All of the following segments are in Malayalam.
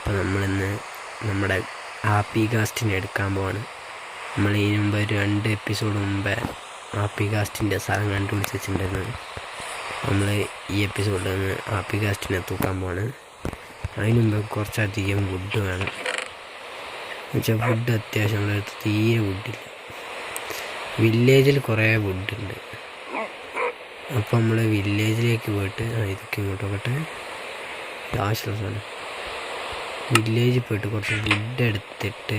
അപ്പോൾ നമ്മളിന്ന് നമ്മുടെ ഹാപ്പി കാസ്റ്റിനെ എടുക്കാൻ പോവാണ്. നമ്മൾ ഇതിനു മുമ്പ് 2 എപ്പിസോഡ് മുമ്പേ ഹാപ്പി കാസ്റ്റിൻ്റെ സ്ഥലം കണ്ടുപിടിച്ച് വെച്ചിട്ടുണ്ടായിരുന്നു. നമ്മൾ ഈ എപ്പിസോഡിൽ നിന്ന് ഹാപ്പി കാസ്റ്റിനെ തൂക്കാൻ പോവാണ്. അതിന് മുമ്പ് കുറച്ചധികം വുഡ് വേണം. എന്നുവെച്ചാൽ വുഡ് അത്യാവശ്യം നമ്മുടെ അടുത്ത് തീരെ വുഡില്ല. വില്ലേജിൽ കുറേ വുഡുണ്ട്. അപ്പോൾ നമ്മൾ വില്ലേജിലേക്ക് പോയിട്ട് ഇതൊക്കെ ഇങ്ങോട്ടൊക്കെ ആശ്വാസമാണ്. വില്ലേജിൽ പോയിട്ട് കുറച്ച് വുഡ് എടുത്തിട്ട്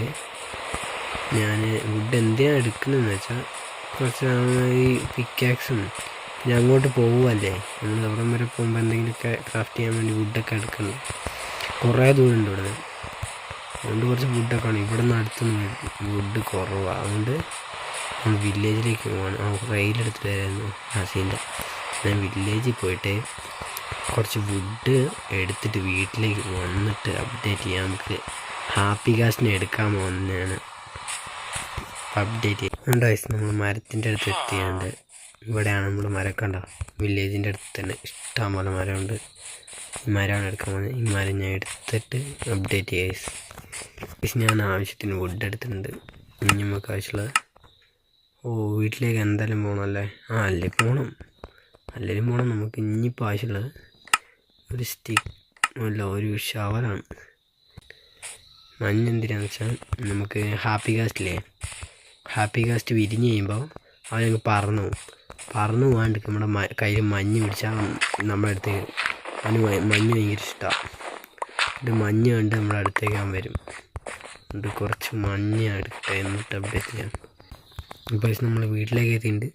ഞാൻ വുഡ് എന്തിനാണ് എടുക്കുന്നതെന്ന് വെച്ചാൽ കുറച്ച് ഈ പിക്കാക്സും പിന്നെ അങ്ങോട്ട് പോകുമല്ലേ, നമ്മൾ അവിടെ വരെ പോകുമ്പോൾ എന്തെങ്കിലുമൊക്കെ ക്രാഫ്റ്റ് ചെയ്യാൻ വേണ്ടി വുഡൊക്കെ എടുക്കണം. കുറേ ദൂരമുണ്ട് ഇവിടെ, അതുകൊണ്ട് കുറച്ച് വുഡൊക്കെ ആണ്. ഇവിടെ നിന്ന് അടുത്തൊന്നും വുഡ് കുറവാണ്. അതുകൊണ്ട് നമ്മൾ വില്ലേജിലേക്ക് പോകണം. റെയിലെടുത്തിട്ട് വരായിരുന്നു ഹസീൻ്റെ. ഞാൻ വില്ലേജിൽ പോയിട്ട് കുറച്ച് വുഡ് എടുത്തിട്ട് വീട്ടിലേക്ക് വന്നിട്ട് അപ്ഡേറ്റ് ചെയ്യാം. നമുക്ക് ഹാപ്പി കാസ്റ്റിനെ എടുക്കാൻ പോകുന്നതാണ് അപ്ഡേറ്റ് ചെയ്യാം. നമ്മൾ മരത്തിൻ്റെ അടുത്ത് എത്തിയുണ്ട്. ഇവിടെയാണ് നമ്മൾ മരം കണ്ട, വില്ലേജിൻ്റെ അടുത്ത് തന്നെ ഇഷ്ടം പോലെ മരമുണ്ട്. ഈ മരമാണ് എടുക്കാൻ പോകുന്നത്. ഈ മരം ഞാൻ എടുത്തിട്ട് അപ്ഡേറ്റ് ചെയ്യാം. ഞാൻ ആവശ്യത്തിന് വുഡ് എടുത്തിട്ടുണ്ട്. ഇനി നമുക്ക് ആവശ്യമുള്ളത് വീട്ടിലേക്ക് എന്തായാലും പോകണമല്ലേ. അല്ലെങ്കിലും പോകണം. നമുക്ക് ഇനിയിപ്പോൾ ആവശ്യമുള്ളത് ഒരു സ്റ്റിക്ക് അല്ല, ഒരു ഷവറാണ്. എന്തിനാന്ന് വെച്ചാൽ നമുക്ക് ഹാപ്പി കാസ്റ്റ് വിരിഞ്ഞ് കഴിയുമ്പോൾ അവനങ്ങ് പറന്നു പോകാണ്ട് നമ്മുടെ കയ്യിൽ മഞ്ഞ് പിടിച്ചാൽ നമ്മുടെ അടുത്തേക്ക് അവന് മഞ്ഞ് ഭയങ്കര ഇഷ്ടമാണ്. ഇത് മഞ്ഞ് കണ്ട് നമ്മുടെ അടുത്തേക്ക് അവൻ വരും. എന്നിട്ട് കുറച്ച് മഞ്ഞ് എടുക്കട്ടെ, എന്നിട്ട് അപ്ഡേറ്റ് ചെയ്യാം. ഇപ്പോൾ നമ്മൾ വീട്ടിലേക്ക് എത്തിയിട്ടുണ്ട്.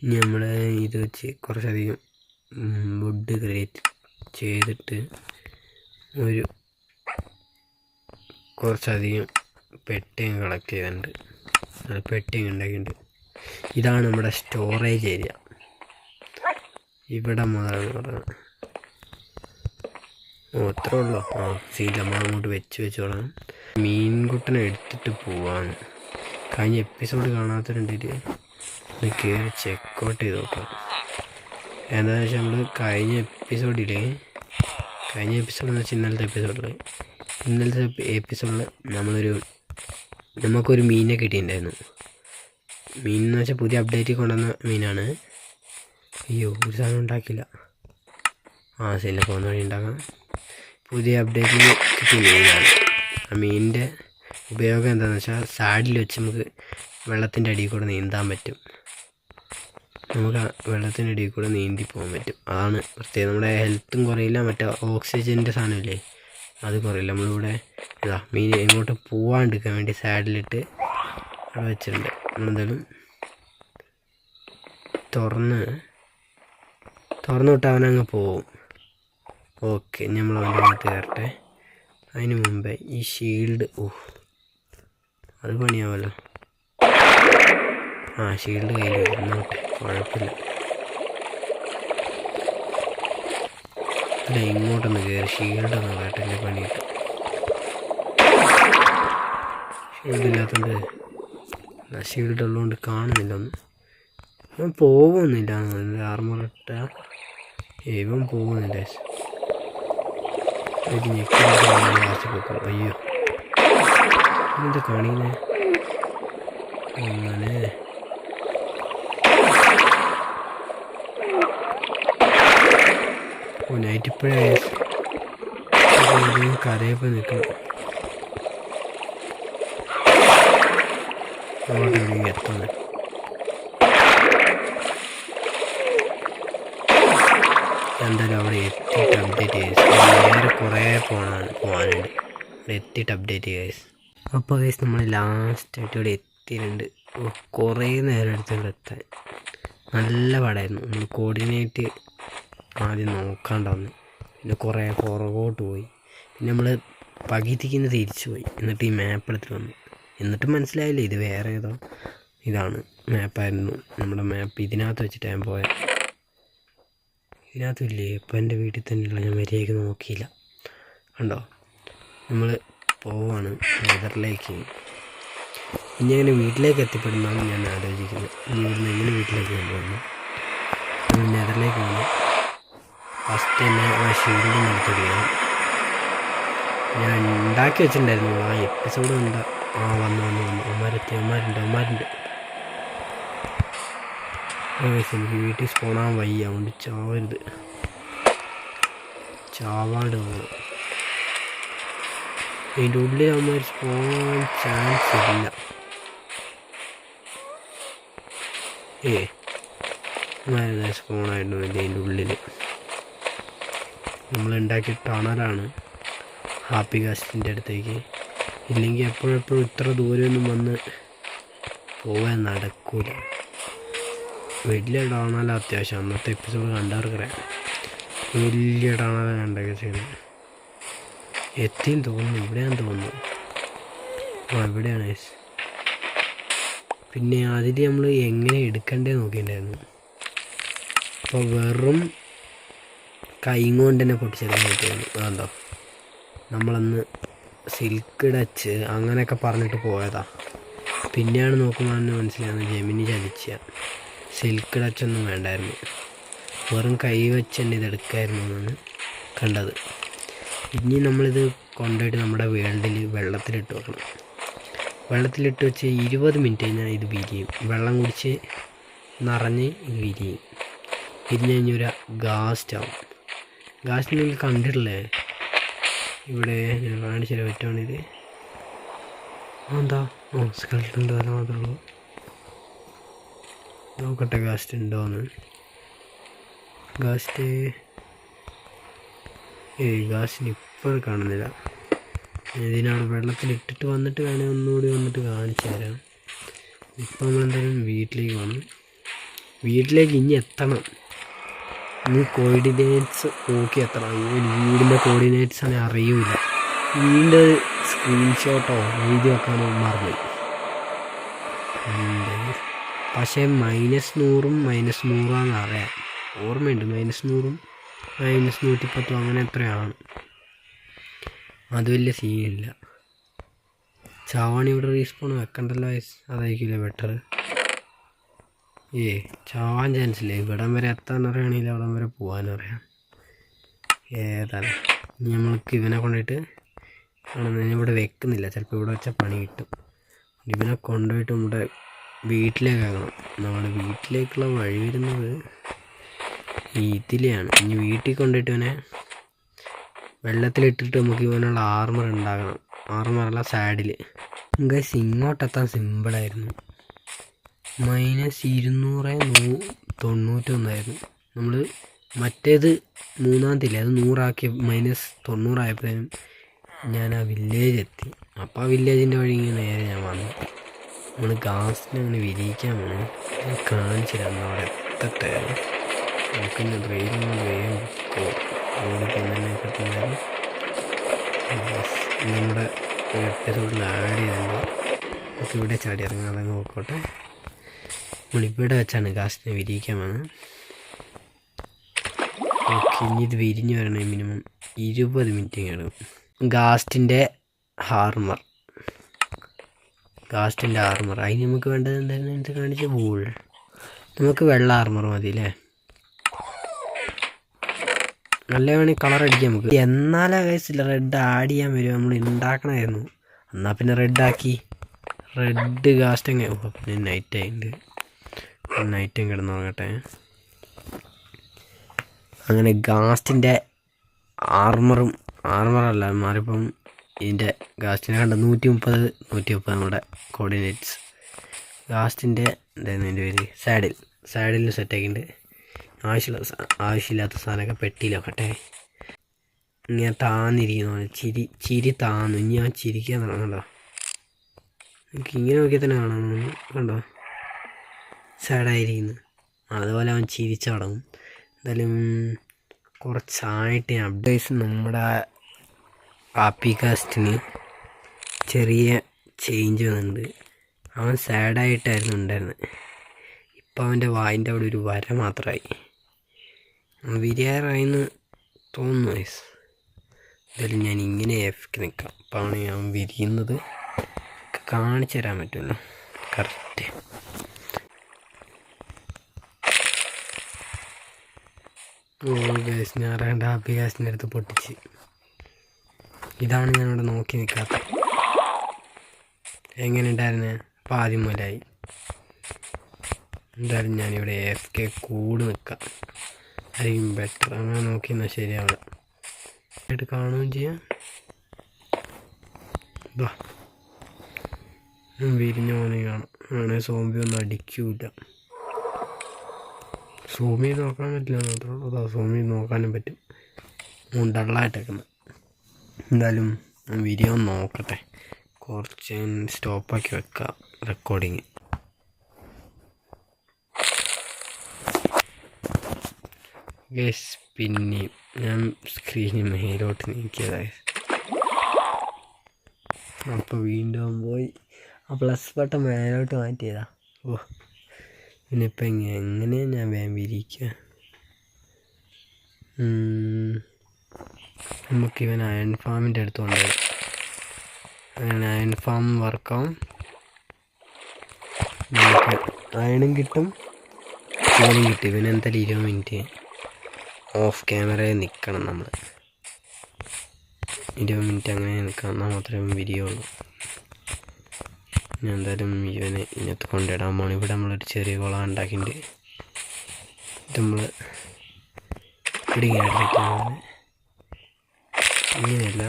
ഇനി നമ്മൾ ഇത് വെച്ച് കുറച്ചധികം വുഡ് ക്രിയേറ്റ് ചെയ്തിട്ട് കുറച്ചധികം പെട്ടിയും കളക്ട് ചെയ്തിട്ടുണ്ട്. പെട്ടിയും ഉണ്ടാക്കിയിട്ടുണ്ട്. ഇതാണ് നമ്മുടെ സ്റ്റോറേജ് ഏരിയ. ഇവിടെ മുതലാണ് പറയുന്നത്. അത്രേ ഉള്ളൂ. നമ്മൾ അങ്ങോട്ട് വെച്ചോളാം. മീൻകുട്ടനെ എടുത്തിട്ട് പോവാണ്. കഴിഞ്ഞ എപ്പിസോഡ് കാണാത്തവരുണ്ടെങ്കിൽ കയറി ചെക്കൗട്ട് ചെയ്ത് നോക്കാം. എന്താണെന്ന് വെച്ചാൽ നമ്മൾ കഴിഞ്ഞ എപ്പിസോഡിൽ എന്ന് വെച്ചാൽ ഇന്നലത്തെ എപ്പിസോഡിൽ നമുക്കൊരു മീനെ കിട്ടിയിട്ടുണ്ടായിരുന്നു. മീൻ എന്ന് വെച്ചാൽ പുതിയ അപ്ഡേറ്റിൽ കൊണ്ടുവന്ന മീനാണ്. ഒരു സാധനം ഉണ്ടാക്കില്ല. ശരി, പോകുന്ന വഴി ഉണ്ടാക്കാം. പുതിയ അപ്ഡേറ്റിൽ കിട്ടിയ മീനാണ്. ആ മീനിൻ്റെ ഉപയോഗം എന്താണെന്ന് വെച്ചാൽ സാഡിൽ വെച്ച് നമുക്ക് വെള്ളത്തിൻ്റെ അടിയിൽ കൂടെ നീന്താൻ പറ്റും. നമുക്ക് വെള്ളത്തിൻ്റെ അടിയിൽ കൂടെ നീന്തി പോകാൻ പറ്റും. അതാണ് പ്രത്യേകം. നമ്മുടെ ഹെൽത്തും കുറയില്ല. മറ്റേ ഓക്സിജൻ്റെ സാധനമില്ലേ, അത് കുറയില്ല. നമ്മളിവിടെ മീൻ എങ്ങോട്ട് പോവാണ്ടിരിക്കാൻ വേണ്ടി സാഡിലിട്ട് അവിടെ വെച്ചിട്ടുണ്ട്. നമ്മളെന്തായാലും തുറന്നു വിട്ട് അവനങ്ങ് പോവും. ഓക്കെ, നമ്മൾ അവൻ്റെ ഭാഗത്ത് കയറട്ടെ. അതിന് മുമ്പേ ഈ ഷീൽഡ് അത് പണിയാവല്ലോ. ഷീൽഡ് കയ്യിൽ വരുന്നോട്ടെ, കുഴപ്പമില്ല. അല്ല, ഇങ്ങോട്ടൊന്ന് കയറി ഷീൽഡ് ഒന്ന് കേട്ടല്ലേ പണിയിട്ട്. ഷീൽഡ് ഇല്ലാത്തതുകൊണ്ട് ഷീൽഡ് ഉള്ളതുകൊണ്ട് കാണുന്നില്ല ഒന്നും. പോകുന്നില്ല. ആർമർ ഇട്ട ഇവൻ പോകുന്നില്ല. അയ്യോ, എന്താ കാണിക്കുന്നേ? അങ്ങനെ നൈറ്റ് ഇപ്പോഴേ കരയപ്പോൾ നിൽക്കണം. അങ്ങോട്ട് എത്തുന്നത് എന്തായാലും അവിടെ എത്തിയിട്ട് അപ്ഡേറ്റ് ചെയ്ത് വേറെ കുറേ പോകാനുണ്ട്. അവിടെ എത്തിയിട്ട് അപ്ഡേറ്റ് ചെയ്യുക. അപ്പോൾ ഗൈസ് നമ്മൾ ലാസ്റ്റായിട്ട് ഇവിടെ എത്തിയിട്ടുണ്ട്. കുറേ നേരം എടുത്തുകൊണ്ട് എത്താൻ നല്ല പാടായിരുന്നു. നമ്മൾ കോർഡിനേറ്റ് ആദ്യം നോക്കാണ്ടാവുന്നു. പിന്നെ കുറേ പുറകോട്ട് പോയി. പിന്നെ നമ്മൾ പകുതിക്കുന്ന തിരിച്ചു പോയി. എന്നിട്ട് ഈ മാപ്പ് എടുത്തിട്ട് വന്നു. എന്നിട്ടും മനസ്സിലായില്ല ഇത് വേറെ ഏതോ ഇതാണ് മാപ്പായിരുന്നു. നമ്മുടെ മാപ്പ് ഇതിനകത്ത് വെച്ചിട്ട് ഞാൻ പോയത്. ഇതിനകത്തും ഇല്ലേ, ഇപ്പം എൻ്റെ വീട്ടിൽ തന്നെയുള്ള, ഞാൻ മര്യാദയ്ക്ക് നോക്കിയില്ല. കണ്ടോ, നമ്മൾ പോവാണ് നെതറിലേക്ക്. ഇനി അങ്ങനെ വീട്ടിലേക്ക് എത്തിപ്പെടുന്നതാണ് ഞാൻ ആലോചിക്കുന്നത്. ഇനി ഇവിടുന്ന് എങ്ങനെ വീട്ടിലേക്ക് കൊണ്ടുവന്നു. നെതറിലേക്ക് വന്നു. ഫസ്റ്റ് തന്നെ ഷീൽഡിന് എടുത്തിടുകയാണ്. ഞാൻ ഉണ്ടാക്കി വെച്ചിട്ടുണ്ടായിരുന്നു. ആ എപ്പിസോഡ് കണ്ട വന്നു അവന്മാരുണ്ട്. എനിക്ക് വീട്ടിൽ സ്പോണാൻ വയ്യ, അതുകൊണ്ട് ചാവാണ്ട് പോകണം. അതിൻ്റെ ഉള്ളിൽ അവന്മാർ സ്പോൺ ചാൻസ് ഇല്ല. സ്പോണായിരുന്നു അതിൻ്റെ ഉള്ളിൽ. നമ്മളുണ്ടാക്കിയ ടണലാണ് ഹാപ്പി കാസ്റ്റിൻ്റെ അടുത്തേക്ക്. ഇല്ലെങ്കിൽ എപ്പോഴെപ്പോഴും ഇത്ര ദൂരമൊന്നും വന്ന് പോകാൻ നടക്കൂല. വലിയ ടണല അത്യാവശ്യം. അന്നത്തെ എപ്പിസോഡ് കണ്ടവർക്കറിയാം, വലിയ ടണല ഉണ്ടാക്കിയ ചെയ്യുന്നത്. എത്തിയും തോന്നുന്നു, ഇവിടെയാണെന്ന് തോന്നുന്നു. ഇവിടെയാണ്. പിന്നെ അതിൽ നമ്മൾ എങ്ങനെ എടുക്കണ്ടേ നോക്കിയിട്ടുണ്ടായിരുന്നു. അപ്പോൾ വെറും കൈ കൊണ്ട് തന്നെ പൊട്ടിച്ചെടുക്കാൻ പറ്റുമായിരുന്നു. അതുണ്ടോ, നമ്മളന്ന് സിൽക്ക് ടച്ച് അങ്ങനെയൊക്കെ പറഞ്ഞിട്ട് പോയതാ. പിന്നെയാണ് നോക്കുമ്പോൾ തന്നെ മനസ്സിലാകുന്നത് ജെമിനി ചതിച്ച. സിൽക്ക് ടച്ചൊന്നും വേണ്ടായിരുന്നു, വെറും കൈ വെച്ച് തന്നെ ഇതെടുക്കായിരുന്നു എന്നാണ് കണ്ടത്. ഇനി നമ്മളിത് കൊണ്ടുപോയിട്ട് നമ്മുടെ വേൾഡിൽ വെള്ളത്തിലിട്ട് വെക്കണം. വെള്ളത്തിലിട്ട് വെച്ച് 20 മിനിറ്റ് കഴിഞ്ഞാൽ ഇത് വിരിയും. വെള്ളം കുടിച്ച് നിറഞ്ഞ് ഇത് വിരിയും. വിരിഞ്ഞ് കഴിഞ്ഞൊരു ഗാസ്റ്റാവും. ഗാസ്റ്റ് നിങ്ങൾ കണ്ടിട്ടില്ലേ? ഇവിടെ ഞാൻ കാണിച്ചു തരാൻ പറ്റുവാണിത്. എന്താ സ്കെൽട്ടുണ്ട്, അത് മാത്രമേ ഉള്ളൂ. നോക്കട്ടെ ഗാസ്റ്റ് ഉണ്ടോയെന്ന്. ഗാസ്റ്റിന് ഇപ്പോൾ കാണുന്നില്ല. ഇതിനവിടെ വെള്ളത്തിലിട്ടിട്ട് വന്നിട്ട് വേണേൽ ഒന്നുകൂടി വന്നിട്ട് കാണിച്ചു തരാം. ഇപ്പം നമ്മളെന്തായാലും വീട്ടിലേക്ക് വന്നു. വീട്ടിലേക്ക് ഇനി എത്തണം. ഇനി കോർഡിനേറ്റ്സ് നോക്കി എത്തണം. വീടിൻ്റെ കോർഡിനേറ്റ്സ് ആണെങ്കിൽ അറിയില്ല. വീടിൻ്റെ സ്ക്രീൻഷോട്ടോ വീഡിയോ വെക്കാനോ മറന്നു. പക്ഷേ -100ഉം -100 അറിയാം, ഓർമ്മയുണ്ട്. -100ഉം -110 അങ്ങനെ എത്രയാണ്. അത് വലിയ സീനില്ല. ചാവാണി ഇവിടെ റീസ്പോൺ വെക്കണ്ടല്ലോ, അതായിരിക്കില്ല ബെറ്റർ. ചാവാൻ ചാൻസ് ഇല്ല. ഇവിടം വരെ എത്താൻ അറിയണമെങ്കിൽ അവിടം വരെ പോകാനറിയാം. ഏതാണ് ഇനി നമ്മൾക്ക് ഇവനെ കൊണ്ടുപോയിട്ട് ഇവിടെ വെക്കുന്നില്ല. ചിലപ്പോൾ ഇവിടെ വെച്ചാൽ പണി കിട്ടും. ഇവനെ കൊണ്ടുപോയിട്ട് നമ്മുടെ വീട്ടിലേക്കാകണം. നമ്മുടെ വീട്ടിലേക്കുള്ള വഴി വരുന്നത് ഇതിലെയാണ്. ഇനി വീട്ടിൽ കൊണ്ടുപോയിട്ട് ഇവനെ വെള്ളത്തിലിട്ടിട്ട് നമുക്ക് ഇവനുള്ള ആർമർ ഉണ്ടാകണം. ആർമറല്ല, സാഡിൽ. ഗൈസ് ഇങ്ങോട്ടെത്താൻ സിമ്പിളായിരുന്നു. -291 നമ്മൾ മറ്റേത് 3-ാം തീയതി അത് 100 -90 ആയപ്പോഴത്തേനും ഞാൻ ആ വില്ലേജ് എത്തി. അപ്പോൾ ആ വില്ലേജിൻ്റെ വഴി ഇങ്ങനെ നേരെ ഞാൻ വന്നു. നമ്മൾ ഗാസിനെ അങ്ങനെ വിരിയിക്കാൻ വേണം. കാണിച്ചു തരാം. അവിടെ എത്തട്ടെ. നമുക്കിന്ന് ട്രെയിനിങ് വേഗം ഓടിക്കുന്നതിനെ കിട്ടുന്നത് നമ്മുടെ എപ്പിസോഡിൽ ആഡ് ചെയ്തിട്ടുണ്ട്. നമുക്ക് ഇവിടെ ചാടി ഇറങ്ങാം. അതങ്ങ് നോക്കോട്ടെ. നമ്മളിവിടെ വെച്ചാണ് ഗാസിനെ വിരിയിക്കാൻ വന്നത്. ഓക്കെ, ഇനി ഇത് വിരിഞ്ഞ് വരണേ മിനിമം 20 മിനിറ്റ് എടുക്കും. ഗാസ്റ്റിൻ്റെ ആർമർ അതിന് നമുക്ക് വേണ്ടത് എന്തായിരുന്നു കാണിച്ച വൂൾ. നമുക്ക് വെള്ള ആർമർ മതി അല്ലേ? നല്ല വേണമെങ്കിൽ കളർ അടിക്കാം നമുക്ക്. എന്നാലേ കേസില്ല റെഡ് ആഡ് ചെയ്യാൻ വരും. നമ്മൾ ഉണ്ടാക്കണമായിരുന്നു. എന്നാൽ പിന്നെ റെഡാക്കി. റെഡ് ഗാസ്റ്റ് എങ്ങനെ പിന്നെ നൈറ്റ് ആയിട്ടുണ്ട്. നൈറ്റും കിടന്നു നോക്കട്ടെ. അങ്ങനെ ഗാസ്റ്റിൻ്റെ ആർമറല്ല മാറിപ്പം ഇതിൻ്റെ ഗാസ്റ്റിനെ കണ്ട 130 നമ്മുടെ കോർഡിനേറ്റ്സ്. ഗാസ്റ്റിൻ്റെ എന്തായിരുന്നു എൻ്റെ പേര്? സാഡിൽ സെറ്റാക്കിയിട്ടുണ്ട്. ആവശ്യമില്ലാത്ത സാധനമൊക്കെ പെട്ടിയിലൊക്കട്ടെ. ഇങ്ങനെ താന്നിരിക്കുന്നു. ചിരി താന്നു. ഇനി ഞാൻ ചിരിക്കാൻ തുടങ്ങണ്ടോ? എനിക്ക് ഇങ്ങനെ നോക്കിയാൽ തന്നെ കാണാൻ കണ്ടോ? സാഡായിരിക്കുന്നു. അതുപോലെ അവൻ ചിരിച്ചു തുടങ്ങും. എന്തായാലും കുറച്ചായിട്ട് ഞാൻ അപ്ഡേറ്റ്സ് നമ്മുടെ ഹാപ്പി കാസ്റ്റിന് ചെറിയ ചേഞ്ച് വന്നിട്ടുണ്ട്. അവൻ സാഡായിട്ടായിരുന്നു ഉണ്ടായിരുന്നത്. ഇപ്പം അവൻ്റെ വായിൻ്റെ അവിടെ ഒരു വര മാത്രമായി. വിരിയാറായെന്ന് തോന്നുന്നു. എന്തായാലും ഞാൻ ഇങ്ങനെ എഫ്ക്ക് നിൽക്കാം. അപ്പോൾ അവൻ വിരിയുന്നത് കാണിച്ചു തരാൻ പറ്റുമല്ലോ കറക്റ്റ്. ഗൈസ് ഞാൻ ഹാപ്പി കാസ്റ്റിൻ്റെ അടുത്ത് പൊട്ടിച്ച് ഇതാണ് ഞാനിവിടെ നോക്കി നിൽക്കാത്തത്. എങ്ങനെ ഉണ്ടായിരുന്നു? അപ്പോൾ ആദ്യം മുതലായി. എന്തായാലും ഞാനിവിടെ AFK കൂട് നിൽക്കാം, ആയിരിക്കും ബെറ്റർ. അങ്ങനെ നോക്കി എന്നാൽ ശരിയാവില്ല. ആയിട്ട് കാണുകയും ചെയ്യാം. ഇതാ വിരിഞ്ഞ പോലെ കാണാം. അങ്ങനെ സോംബി ഒന്നും അടിക്കൂല. സൂം ചെയ്ത് നോക്കാൻ പറ്റില്ല മാത്രമേ ഉള്ളൂ. അതാ സൂം ചെയ്ത് നോക്കാനും പറ്റും. ഡള്ളായിട്ടേക്കുന്നത്. എന്തായാലും വീഡിയോ നോക്കട്ടെ. കുറച്ച് സ്റ്റോപ്പാക്കി വെക്കാം റെക്കോർഡിങ്. ഗൈസ് പിന്നെയും ഞാൻ സ്ക്രീനിൽ മേലോട്ട് നീക്കിയതായി. അപ്പോൾ വീണ്ടും പോയി ആ പ്ലസ് ബട്ടൺ മേലോട്ട് മാറ്റിയതാ. ഓ ഇനിയിപ്പോൾ എങ്ങനെയാണ് ഞാൻ വേഗം വിരിക്കുക? നമുക്കിവൻ അയൺ ഫാമിൻ്റെ അടുത്ത് കൊണ്ടുപോയി. അങ്ങനെ അയൺ ഫാം വർക്കാവും. നമുക്ക് അയണും കിട്ടും, ഇവനും കിട്ടും. ഇവനെന്തായാലും 20 മിനിറ്റ് ഓഫ് ക്യാമറയിൽ നിൽക്കണം. നമ്മൾ 20 മിനിറ്റ് അങ്ങനെ നിൽക്കണം, എന്നാൽ മാത്രമേ വിരിയുള്ളൂ. ഞാൻ എന്തായാലും ഇവനെ ഇതിനകത്ത് കൊണ്ടിടാൻ പോകണം. ഇവിടെ നമ്മളൊരു ചെറിയ കുളം ഉണ്ടാക്കിയിട്ടുണ്ട്. ഇത് നമ്മൾ ഇടുകയാണ്. ഇങ്ങനെയല്ല,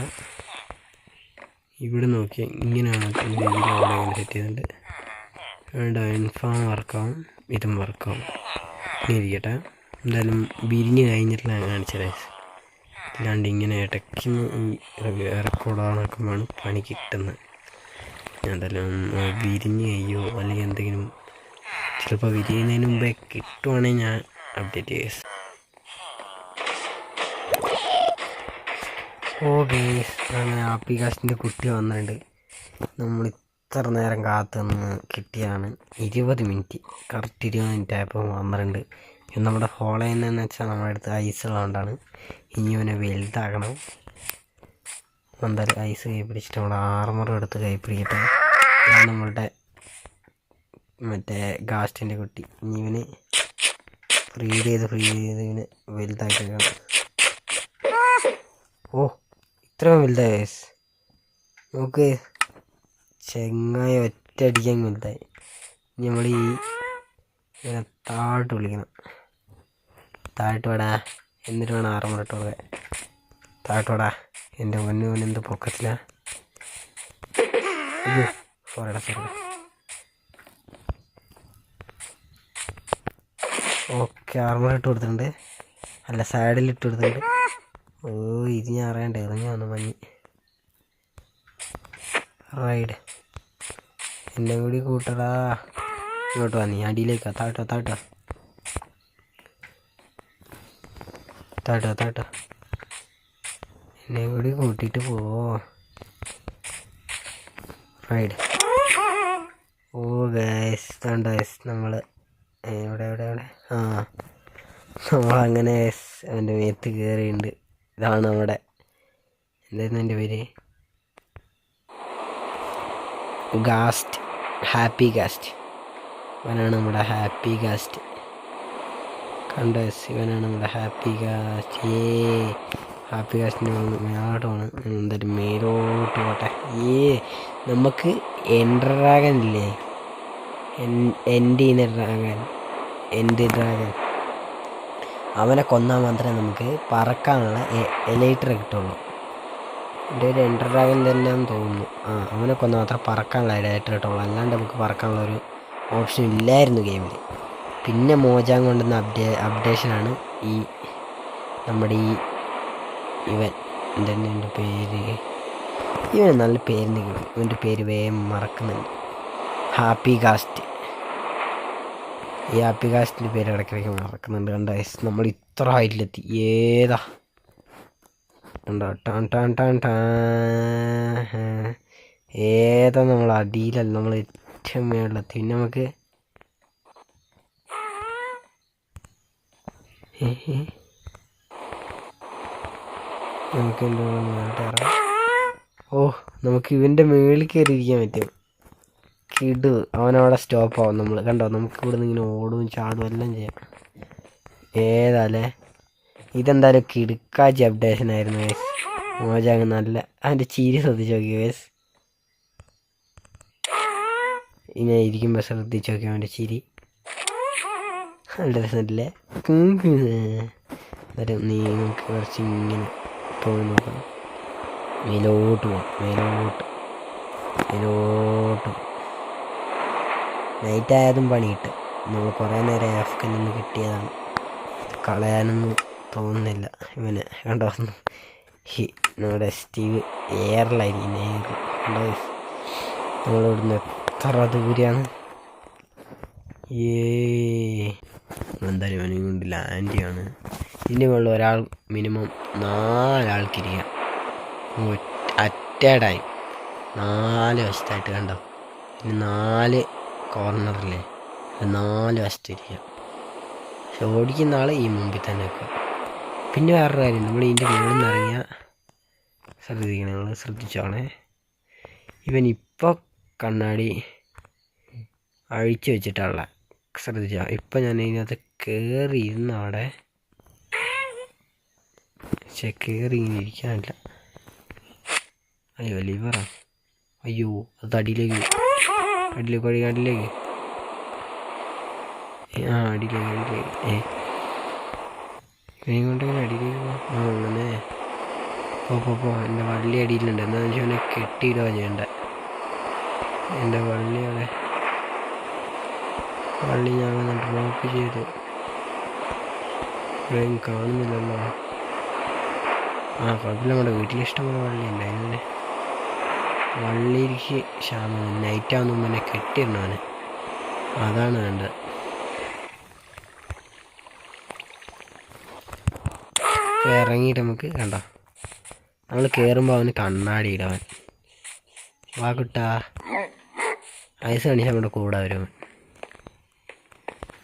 ഇവിടെ നോക്കിയാൽ ഇങ്ങനെയാണ് രീതിയിൽ അവിടെ ഇങ്ങനെ സെറ്റ് ചെയ്തിട്ടുണ്ട്. വേണ്ട ഇൻഫാം വർക്കാവും, ഇതും വർക്കാവും. ഇങ്ങനെ ഇരിക്കട്ടെ. എന്തായാലും വിരിഞ്ഞ് കഴിഞ്ഞിട്ട് ഞാൻ കാണിച്ചതേ. അല്ലാണ്ട് ഇങ്ങനെ ഇടയ്ക്ക് റെക്കോർഡാണൊക്കെയാണ് പണി കിട്ടുന്നത്. ഞാൻ എന്തായാലും വിരിഞ്ഞ് കഴിയോ അല്ലെങ്കിൽ എന്തെങ്കിലും ചിലപ്പോൾ വിരിയുന്നതിന് മുമ്പേ കിട്ടുവാണെങ്കിൽ ഞാൻ അപ്ഡേറ്റ് ചെയ്യാം. ഓ ഗേസ്, അങ്ങനെ ആപ്പികാസ്റ്റിൻ്റെ കുട്ടി വന്നിട്ടുണ്ട്. നമ്മൾ ഇത്ര നേരം കാത്തു നിന്ന് കിട്ടിയതാണ്. 20 മിനിറ്റ്, കറക്റ്റ് 20 മിനിറ്റ് ആയപ്പോൾ വന്നിട്ടുണ്ട്. നമ്മുടെ ഫോളോ ചെയ്യുന്നതെന്ന് വെച്ചാൽ നമ്മുടെ അടുത്ത് ഐസുള്ളതുകൊണ്ടാണ്. ഇനി അവനെ വലുതാക്കണം. എന്തായാലും ഐസ് കൈ പിടിച്ചിട്ട് നമ്മുടെ ആർമറും എടുത്ത് കൈ പിടിക്കട്ടെ. നമ്മളുടെ മറ്റേ ഗാസ്റ്റിൻ്റെ കുട്ടി. ഇനി ഇവന് ഫ്രീഡ് ചെയ്ത് ഇവന് വലുതാക്കിയാണ്. ഓ ഇത്രയും വലുതായി നമുക്ക് ചെങ്ങായി ഒറ്റയടിക്കാൻ വലുതായി. ഇനി നമ്മൾ ഇങ്ങനെ താഴോട്ട് വിളിക്കണം. താഴോട്ട് വേടാ, എന്നിട്ട് വേണം ആർമറിട്ട് കൊടുക്കാൻ. താഴോട്ട് വേടാ. എൻ്റെ മുന്നെന്ത് പൊക്കത്തില്ല. സോറിടാ സോറി. ഓക്കെ, ആർമറിട്ട് കൊടുത്തിട്ടുണ്ട്. അല്ല, സൈഡിലിട്ട് കൊടുത്തിട്ടുണ്ട്. ഓ ഇത് ഞാൻ അറിയണ്ടേ, ഇറങ്ങി വന്നു മഞ്ഞ്. റൈഡ് എന്നെ കൂടി കൂട്ടടാ. ഇങ്ങോട്ട് വാ, നീ അടിയിലേക്കാ. താട്ടോ എന്നെ കൂടി കൂട്ടിയിട്ട് പോവോ. റൈഡ്. ഓ ഗൈസ് കണ്ടോ ഗൈസ്, നമ്മൾ എവിടെ നമ്മളങ്ങനെ അവൻ്റെ മേത്ത് കയറിയുണ്ട്. ഇതാണ് നമ്മുടെ എന്തായിരുന്നു എൻ്റെ പേര്, ഗാസ്റ്റ്, ഹാപ്പി ഗാസ്റ്റ്. ഇവനാണ് നമ്മുടെ ഹാപ്പി ഗാസ്റ്റ്. കണ്ടോ ഇവനാണ് നമ്മുടെ ഹാപ്പി ഗാസ്റ്റ്. ഹാപ്പി ഗാസ്റ്റിൻ്റെ മേലോട്ടാണ്. എന്തായാലും മേലോട്ട് പോട്ടെ. നമുക്ക് എൻഡർ ഡ്രാഗൻ ഇല്ലേ, എൻഡ് ഡ്രാഗൻ, അവനെ കൊന്നാൽ മാത്രമേ നമുക്ക് പറക്കാനുള്ള എലൈറ്റർ കിട്ടുള്ളൂ. എൻ്റെ ഒരു എൻഡർ ഡ്രാഗൻ തന്നെയാണെന്ന് തോന്നുന്നു. അവനെ കൊന്നാൽ മാത്രമേ പറക്കാനുള്ള എലൈറ്റർ കിട്ടുള്ളൂ. അല്ലാണ്ട് നമുക്ക് പറക്കാനുള്ള ഒരു ഓപ്ഷൻ ഇല്ലായിരുന്നു ഗെയിമിൽ. പിന്നെ മോജാൻ കൊണ്ടുവന്ന അപ്ഡേഷനാണ് ഈ നമ്മുടെ ഇവൻ. എൻ്റെ പേര്, ഇവന് നല്ല പേര് കിട്ടും. ഇവൻ്റെ പേര് വേഗം മറക്കുന്നുണ്ട്. ഹാപ്പി ഗാസ്റ്റ്. ഈ ഹാപ്പി ഗാസ്റ്റിൻ്റെ പേര് ഇടയ്ക്കിടയ്ക്ക് മറക്കുന്നുണ്ട്. കണ്ടോ നമ്മൾ ഇത്ര ഹൈറ്റിലെത്തി. ഏതാ കണ്ടോ, ഏതാ നമ്മൾ അടിയിലല്ല, നമ്മൾ ഏറ്റവും മേളിലെത്തി. പിന്നെ നമുക്ക് എന്താ നമുക്ക് ഇവൻ്റെ മേളിൽ കയറി ഇരിക്കാൻ പറ്റും. കിടു, അവനവിടെ സ്റ്റോപ്പ് ആവും. നമ്മൾ കണ്ടോ, നമുക്ക് ഇവിടെ നിന്ന് ഇങ്ങനെ ഓടും ചാടും എല്ലാം ചെയ്യാം. ഏതാല്ലേ ഇതെന്തായാലും കിടുക്കാച്ചി അപ്ഡേഷൻ ആയിരുന്നു. മോജാങ് നല്ല അവൻ്റെ ചിരി ശ്രദ്ധിച്ച് നോക്കി ഗൈസ്. ഇങ്ങനെ ഇരിക്കുമ്പോൾ ശ്രദ്ധിച്ച് നോക്കി അവൻ്റെ ചിരി നല്ല രസമല്ലേ. എന്നിട്ട് നീ നമുക്ക് കുറച്ച് ഇങ്ങനെ പോയി നോക്കണം. മേലോട്ട് പോകാം, മേലോട്ട് നൈറ്റ് ആയതും പണി കിട്ടും. നമ്മൾ കുറേ നേരം ആഫ്രിക്കയിൽ നിന്ന് കിട്ടിയതാണ്, കളയാനൊന്നും തോന്നുന്നില്ല. ഇവനെ കണ്ടോ, നമ്മുടെ സ്റ്റീവ് എയറിലായിരിക്കും. കണ്ടോ നമ്മളിവിടുന്ന് എത്ര ദൂരെയാണ്. എന്തായാലും അവനെ കൊണ്ട് ലാൻഡ് ചെയ്യാണ്. ഇതിൻ്റെ മുകളിൽ ഒരാൾ മിനിമം 4 ആൾക്കിരിക്കാം. അറ്റ് എ ടൈം 4 വശത്തായിട്ട് കണ്ടോ. പിന്നെ 4 കോർണറില്ലേ, 4 വശത്തിരിക്കാം. പക്ഷെ ഓടിക്കുന്ന ആൾ ഈ മുമ്പിൽ തന്നെ വെക്കുക. പിന്നെ വേറൊരു കാര്യം, നമ്മൾ ഇതിൻ്റെ മുകളിൽ നിന്ന് ഇറങ്ങിയാൽ ശ്രദ്ധിക്കണം, നിങ്ങൾ ശ്രദ്ധിച്ചോണേ. ഇവൻ ഇപ്പോൾ കണ്ണാടി അഴിച്ചു വെച്ചിട്ടുള്ള ശ്രദ്ധിച്ചോ. ഇപ്പം ഞാൻ ഇതിനകത്ത് കയറി ഇരുന്ന അവിടെ, പക്ഷെ കയറി ഇങ്ങനെ ഇരിക്കാനില്ല. അയ്യോ ലിവറാ, അയ്യോ അത് അടിയിലേക്ക് അടിയിലേക്ക് കൊണ്ടിങ്ങനെ അടിയിലേക്ക് അങ്ങനെ പോ. എൻ്റെ വള്ളി അടിയിലുണ്ട്. എന്താണെന്ന് വെച്ചാൽ അവനെ കെട്ടിയിടുക ചെയ്യണ്ട. എൻ്റെ വള്ളി ഞാൻ ഡ്രോപ്പ് ചെയ്തു. ഇവിടെയും കാണുന്നില്ലല്ലോ. കുഴപ്പമില്ല, നമ്മുടെ വീട്ടിലിഷ്ടംപോലെ വള്ളി ഉണ്ടായിരുന്നു. വള്ളിക്ക് ക്ഷാമം നൈറ്റാകുമ്പോൾ തന്നെ കെട്ടിയിടണം അവനെ, അതാണ് വേണ്ടത്. ഇറങ്ങിയിട്ട് നമുക്ക് കണ്ടോ, നമ്മൾ കയറുമ്പോൾ അവന് കണ്ണാടി ഇടവൻ. വാ കുട്ടാ, ഐസ് കാണിച്ചാൽ നമ്മുടെ കൂടെ വരും.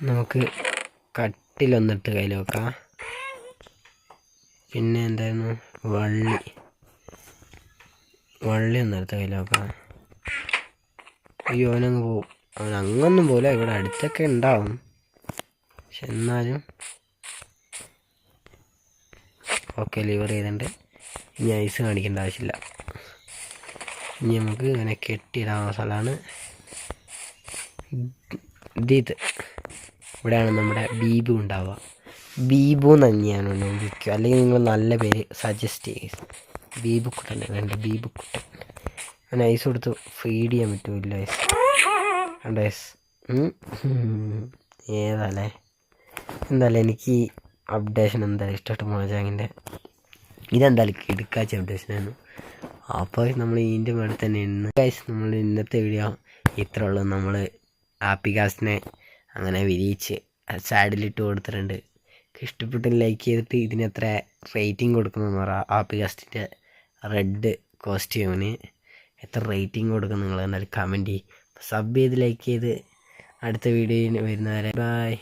നമുക്ക് കട്ടിലൊന്നിട്ട് കയ്യിൽ വെക്കാം. പിന്നെ എന്തായിരുന്നു, വള്ളി ഒന്നെടുത്ത് കയ്യിൽ വെക്കാം. അയ്യോ അവനങ്ങ് പോവും. അവൻ അങ്ങൊന്നും പോലെ ഇവിടെ അടുത്തൊക്കെ ഉണ്ടാവും, പക്ഷെ എന്നാലും ഓക്കെ ലിവർ ചെയ്തിട്ടുണ്ട്. ഇനി ഐസ് കാണിക്കേണ്ട ആവശ്യമില്ല. ഇനി നമുക്ക് ഇങ്ങനെ കെട്ടിയിടാവുന്ന സ്ഥലമാണ് ഇത്. ഇവിടെയാണ് നമ്മുടെ ബീബു ഉണ്ടാവുക. ബീബു തന്നെയാണ് വിളിക്കുക, അല്ലെങ്കിൽ നിങ്ങൾ നല്ല പേര് സജസ്റ്റ് ചെയ്യുക. ബീബുക്കുട്ടൻ വേണ്ട, ബീബുക്കുട്ടൻ. അങ്ങനെ ഐസ് കൊടുത്ത് ഫീഡ് ചെയ്യാൻ പറ്റുമില്ല ഐസ്. കണ്ട ഐസ് ഏതല്ലേ. എന്തായാലും എനിക്ക് അപ്ഡേഷൻ എന്തായാലും ഇഷ്ടപ്പെട്ടു മോജാങ്ങിൻ്റെ. ഇതെന്തായാലും കിടുക്കാച്ച അപ്ഡേഷനാണ്. അപ്പോൾ നമ്മൾ ഇതിൻ്റെ മേളിൽ തന്നെ ഉണ്ട് ഗൈസ്. നമ്മൾ ഇന്നത്തെ വീഡിയോ ഇത്ര ഉള്ളൂ. നമ്മൾ ആപ്പികാസ്റ്റിനെ അങ്ങനെ വിരിയിച്ച് സാഡിലിട്ട് കൊടുത്തിട്ടുണ്ട്. ഇഷ്ടപ്പെട്ട് ലൈക്ക് ചെയ്തിട്ട് ഇതിനെത്ര റേറ്റിംഗ് കൊടുക്കുന്നതെന്ന് പറയാം. ആപ്പികാസ്റ്റിൻ്റെ റെഡ് കോസ്റ്റ്യൂമിന് എത്ര റേറ്റിംഗ് കൊടുക്കും നിങ്ങൾ എന്തായാലും കമൻറ്റ് ചെയ്യും. സബ് ചെയ്ത് ലൈക്ക് ചെയ്ത് അടുത്ത വീഡിയോയിൽ വരുന്നവരെ ബൈ.